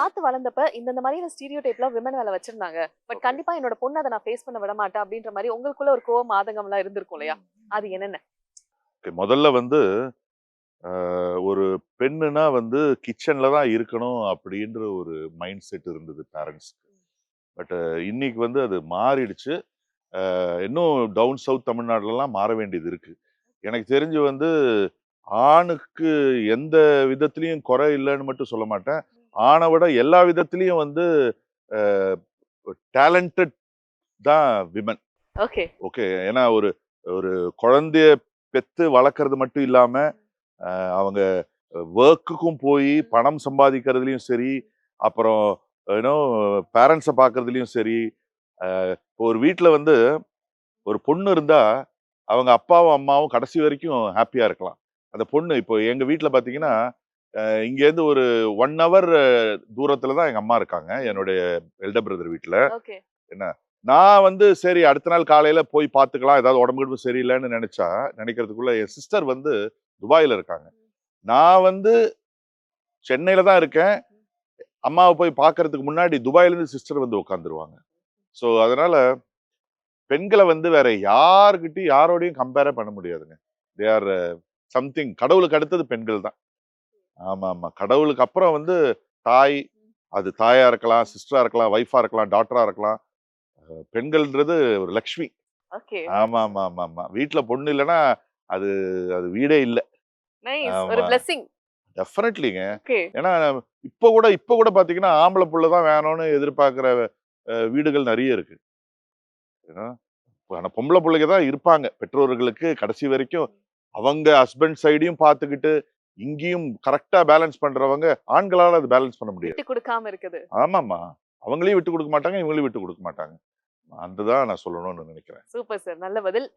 பார்த்து வளர்ந்தப்ப இந்த மாதிரியான ஸ்டீரியோடைப்லாம் விமன் மேல வச்சிருந்தாங்க. But okay. கண்டிப்பா என்னோட பொண்ண அத நான் ஃபேஸ் பண்ண விட மாட்டேன் அப்படின்ற மாரி உங்களுக்குள்ள ஒரு கோவம், ஆதங்கம்லாம் இருந்திருக்கும் இல்லையா? அது என்னென்ன? ஓகே. முதல்ல வந்து ஒரு பெண்ணுனா வந்து கிச்சன்ல தான் இருக்கணும் அப்படின்ற ஒரு மைண்ட் செட் இருந்தது பேரண்ட்ஸ்க்கு. பட் இன்னைக்கு வந்து அது மாறிடுச்சு. இன்னும் டவுன் சவுத் தமிழ்நாடுலலாம் மாற வேண்டியது இருக்கு. எனக்கு தெரிஞ்சு வந்து ஆணுக்கு எந்த விதத்திலயும் குறை இல்லன்னு மட்டும் சொல்ல மாட்டேன். ஆண விட எல்லா விதத்திலயும் வந்து அ டேலண்டட் தான் விமன். ஓகே. ஓகே. ஏன்னா ஒரு ஒரு குழந்தைய பெத்து வளர்க்கறது மட்டும் இல்லாம, அவங்க வொர்க்குக்கும் போயி பணம் சம்பாதிக்கிறதுலயும் சரி, அப்புறம் யூனோ பேரண்ட்ஸ பார்க்கறதுலயும் சரி, இப்போ ஒரு வீட்ல வந்து ஒரு பொண்ணு இருந்தா, அவங்க அப்பாவும், அம்மாவும் கடைசி வரைக்கும் ஹேப்பியா இருக்கலாம். அந்த பொண்ணு இப்போ எங்க வீட்ல பார்த்தீங்கன்னா, இங்கேருந்து ஒரு 1 ஹவர் தூரத்தில தான் எங்க அம்மா இருக்காங்க. என்னுடைய எல்டர் பிரதர் வீட்ல. ஓகே. என்ன, நான் வந்து சரி அடுத்த நாள் காலையில போய் பார்த்துக்கலாம். ஏதாவது உடம்பு கிடம்பு சரியில்லன்னு நினைக்கிறதுக்குள்ள என் சிஸ்டர் வந்து துபாய்ல இருக்காங்க. நான் வந்து சென்னையில தான் இருக்கேன். அம்மாவ போய் பார்க்கறதுக்கு முன்னாடி துபாய்லேருந்து சிஸ்டர் வந்து உட்காந்துருவாங்க. ஸோ அதனால பெண்கள வந்து வேற யார்கிட்டயும் யாரோடையும் கம்பேரே பண்ண முடியாதுங்க. They or something. கடவுளுக்கு அடுத்தது பெண்கள் தான். ஆமாமா. கடவுளுக்கு அப்புறம் வந்து தாய், அது தாயா இருக்கலாம், சிஸ்டரா இருக்கலாம், வைஃபா இருக்கலாம், டாட்டரா இருக்கலாம். பெண்கள்ன்றது ஒரு லக்ஷ்மி. ஓகே. ஆமாமாமாமா. வீட்ல பொண்ணு இல்லன்னா, அது அது வீடே இல்ல. நைஸ். ஒரு ஆமா. பிளெஸ்ஸிங். டெஃபினெட்லிங்க. ஓகே. ஏன்னா, இப்ப கூட பார்த்தீங்கன்னா, ஆம்பள புள்ள தான் வேணும்னு எதிர்பார்க்கிற வீடுகள் நெறைய இருக்கு. ஏன்னா, ஆனா பொம்பள புள்ளைங்க தான் இருப்பாங்க. பெற்றோர்களுக்கு கடைசி வரைக்கும் அவங்க ஹஸ்பண்ட் சைடையும் பார்த்துக்கிட்டு, இங்கேயும் கரெக்ட்டா பேலன்ஸ் பண்றவங்க, ஆண்களால அது பேலன்ஸ் பண்ண முடியாது. விட்டு குடுக்காம இருக்குது. ஆமாமா. அவங்களையும் விட்டுக் குடுக்க மாட்டாங்க, இவங்களையும் விட்டுக் குடுக்க மாட்டாங்க. அதுதான் நான் சொல்லணும்னு நெனைக்கிறேன். Super sir. நல்ல பதில்.